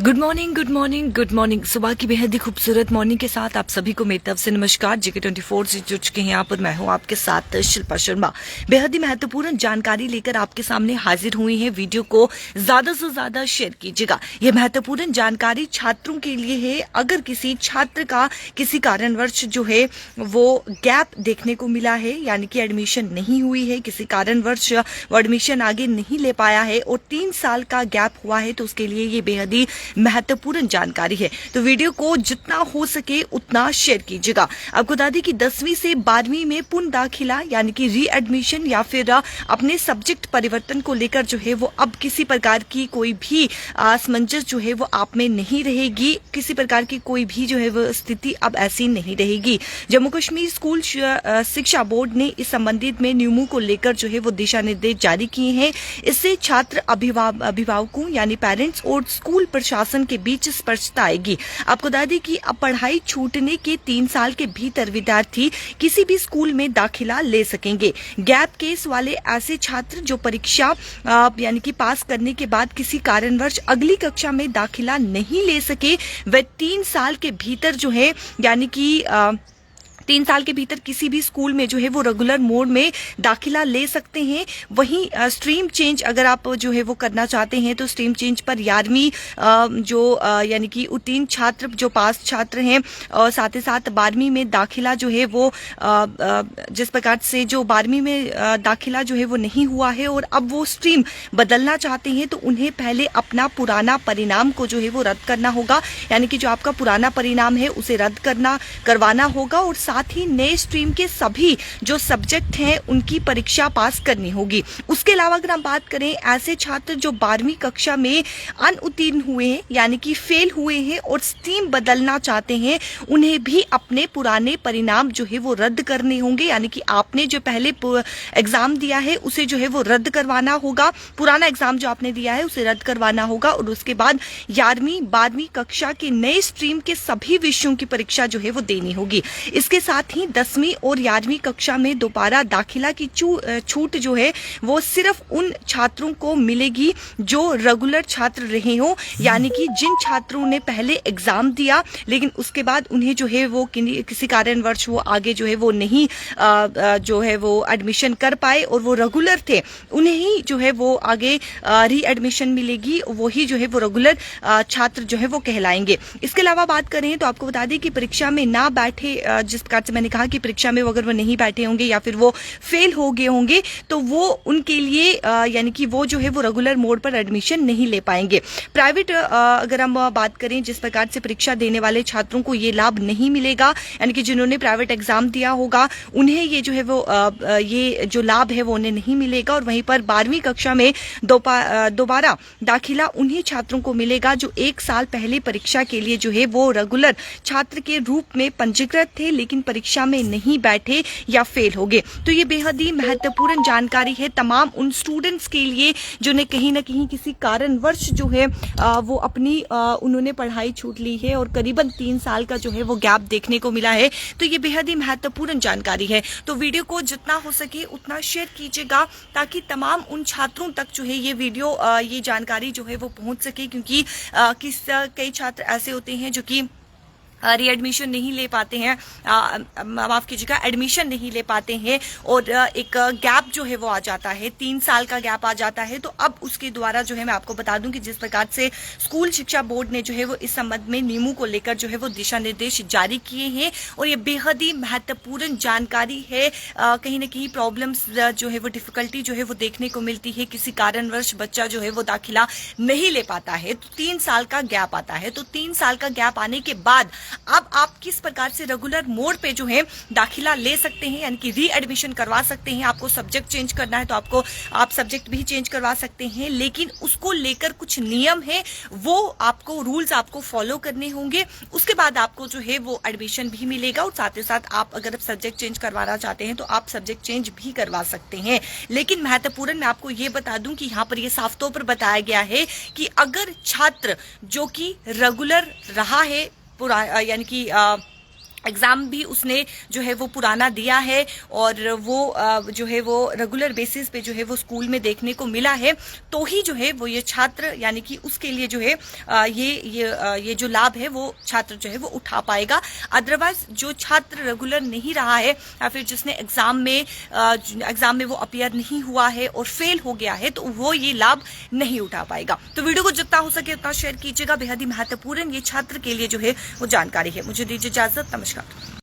Good morning, good morning, good morning. सुबह की बेहद ही खूबसूरत मॉर्निंग के साथ आप सभी को मेरी तरफ से नमस्कार। JK24 से जुड़ चुके हैं यहाँ पर मैं हूँ आपके साथ शिल्पा शर्मा। बेहद ही महत्वपूर्ण जानकारी लेकर आपके सामने हाजिर हुई है। वीडियो को ज्यादा से ज्यादा शेयर कीजिएगा। यह महत्वपूर्ण जानकारी छात्रों के लिए है। अगर किसी छात्र का किसी कारणवश जो है वो गैप देखने को मिला है, यानी कि एडमिशन नहीं हुई है, किसी कारणवश वो एडमिशन आगे नहीं ले पाया है और 3 साल का गैप हुआ है, तो उसके लिए ये बेहद ही महत्वपूर्ण जानकारी है। तो वीडियो को जितना हो सके उतना शेयर कीजिएगा। आपको बता दें कि 10वीं से 12वीं में पुनः दाखिला यानी कि री एडमिशन या फिर अपने सब्जेक्ट परिवर्तन को लेकर जो है वो अब किसी प्रकार की कोई भी असमंजस जो है वो आप में नहीं रहेगी। किसी प्रकार की कोई भी जो है वो स्थिति अब ऐसी नहीं रहेगी। जम्मू कश्मीर स्कूल शिक्षा बोर्ड ने इस संबंधित में नियमों को लेकर जो है वो दिशा निर्देश जारी किए हैं। इससे छात्र अभिभावकों यानी पेरेंट्स और स्कूल प्रशासन के बीच स्पष्टता आएगी। आपको बता दें कि अब पढ़ाई छूटने के 3 साल के भीतर विद्यार्थी किसी भी स्कूल में दाखिला ले सकेंगे। गैप केस वाले ऐसे छात्र जो परीक्षा यानी कि पास करने के बाद किसी कारणवश अगली कक्षा में दाखिला नहीं ले सके, वे 3 साल के भीतर जो है यानी कि 3 साल के भीतर किसी भी स्कूल में जो है वो रेगुलर मोड में दाखिला ले सकते हैं। वहीं स्ट्रीम चेंज अगर आप जो है वो करना चाहते हैं तो स्ट्रीम चेंज पर 11वीं यानी कि उत्तीर्ण छात्र जो पास छात्र हैं और साथ ही साथ 12वीं में दाखिला जो है वो जिस प्रकार से जो 12वीं में दाखिला जो है वो नहीं हुआ है और अब वो स्ट्रीम बदलना चाहते हैं, तो उन्हें पहले अपना पुराना परिणाम को जो है वो रद्द करना होगा। यानी कि जो आपका पुराना परिणाम है उसे रद्द करवाना होगा और साथ ही नए स्ट्रीम के सभी जो सब्जेक्ट हैं उनकी परीक्षा पास करनी होगी। उसके अलावा अगर हम बात करें ऐसे छात्र जो 12वीं कक्षा में अनुत्तीर्ण हुए हैं यानी कि फेल हुए हैं और स्ट्रीम बदलना चाहते हैं, उन्हें भी अपने पुराने परिणाम जो है वो रद्द करने होंगे। यानी कि आपने जो पहले एग्जाम दिया है उसे जो है वो रद्द करवाना होगा। पुराना एग्जाम जो आपने दिया है उसे रद्द करवाना होगा और उसके बाद 11वीं 12वीं कक्षा के नए स्ट्रीम के सभी विषयों की परीक्षा जो है वो देनी होगी। इसके साथ ही 10वीं और 11वीं कक्षा में दोबारा दाखिला की छूट जो है वो सिर्फ उन छात्रों को मिलेगी जो रेगुलर छात्र रहे हो, यानी कि जिन छात्रों ने पहले एग्जाम दिया लेकिन उसके बाद उन्हें जो है वो किसी कारणवश वो आगे जो है वो नहीं जो है वो एडमिशन कर पाए और वो रेगुलर थे, उन्हें ही जो है वो आगे री एडमिशन मिलेगी। वही जो है वो रेगुलर छात्र जो है वो कहलाएंगे। इसके अलावा बात करें तो आपको बता दें कि परीक्षा में ना बैठे, जिस प्रकार से मैंने कहा कि परीक्षा में अगर वो नहीं बैठे होंगे या फिर वो फेल हो गए होंगे तो वो उनके लिए यानी कि वो जो है वो रेगुलर मोड पर एडमिशन नहीं ले पाएंगे। प्राइवेट अगर हम बात करें जिस प्रकार से परीक्षा देने वाले छात्रों को ये लाभ नहीं मिलेगा, यानी कि जिन्होंने प्राइवेट एग्जाम दिया होगा उन्हें ये जो है वो ये जो लाभ है वो उन्हें नहीं मिलेगा। और वहीं पर 12वीं कक्षा में दोबारा दाखिला उन्हीं छात्रों को मिलेगा जो 1 साल पहले परीक्षा के लिए जो है वो रेगुलर छात्र के रूप में पंजीकृत थे लेकिन परीक्षा में नहीं बैठे या फेल हो गए। तो ये बेहद ही महत्वपूर्ण जानकारी है तमाम उन स्टूडेंट्स के लिए जिन्हें कहीं ना कहीं किसी कारणवश जो है वो अपनी उन्होंने पढ़ाई छूट ली है और करीबन 3 साल का जो है वो गैप देखने को मिला है। तो ये बेहद ही महत्वपूर्ण जानकारी है। तो वीडियो को जितना हो सके उतना शेयर कीजिएगा ताकि तमाम उन छात्रों तक जो है ये वीडियो ये जानकारी जो है वो पहुंच सके, क्योंकि कई छात्र ऐसे होते हैं जो कि री एडमिशन नहीं ले पाते हैं, माफ कीजिएगा एडमिशन नहीं ले पाते हैं और एक गैप जो है वो आ जाता है, 3 साल का गैप आ जाता है। तो अब उसके द्वारा जो है मैं आपको बता दूं कि जिस प्रकार से स्कूल शिक्षा बोर्ड ने जो है वो इस संबंध में नियमों को लेकर जो है वो दिशा निर्देश जारी किए हैं और ये बेहद ही महत्वपूर्ण जानकारी है। कहीं ना कहीं प्रॉब्लम्स जो है वो डिफिकल्टी जो है वो देखने को मिलती है, किसी कारणवश बच्चा जो है वो दाखिला नहीं ले पाता है तो 3 साल का गैप आता है। तो 3 साल का गैप आने के बाद अब आप किस प्रकार से रेगुलर मोड पे जो है दाखिला ले सकते हैं, यानी कि री एडमिशन करवा सकते हैं। आपको सब्जेक्ट चेंज करना है तो आप सब्जेक्ट भी चेंज करवा सकते हैं, लेकिन उसको लेकर कुछ नियम है, वो आपको रूल्स आपको फॉलो करने होंगे। उसके बाद आपको जो है वो एडमिशन भी मिलेगा और साथ ही साथ आप अगर सब्जेक्ट चेंज करवाना चाहते हैं तो आप सब्जेक्ट चेंज भी करवा सकते हैं। लेकिन महत्वपूर्ण मैं आपको ये बता दूं कि यहाँ पर ये साफ तौर पर बताया गया है कि अगर छात्र जो कि रेगुलर रहा है यानी कि एग्जाम भी उसने जो है वो पुराना दिया है और वो जो है वो रेगुलर बेसिस पे जो है वो स्कूल में देखने को मिला है, तो ही जो है वो ये छात्र यानी कि उसके लिए जो है ये जो लाभ है वो छात्र जो है वो उठा पाएगा। अदरवाइज जो छात्र रेगुलर नहीं रहा है या फिर जिसने एग्जाम में वो अपीयर नहीं हुआ है और फेल हो गया है, तो वो ये लाभ नहीं उठा पाएगा। तो वीडियो को जितना हो सके उतना शेयर कीजिएगा, बेहद ही महत्वपूर्ण ये छात्र के लिए जो है वो जानकारी है। मुझे दीजिए इजाजत, नमस्कार।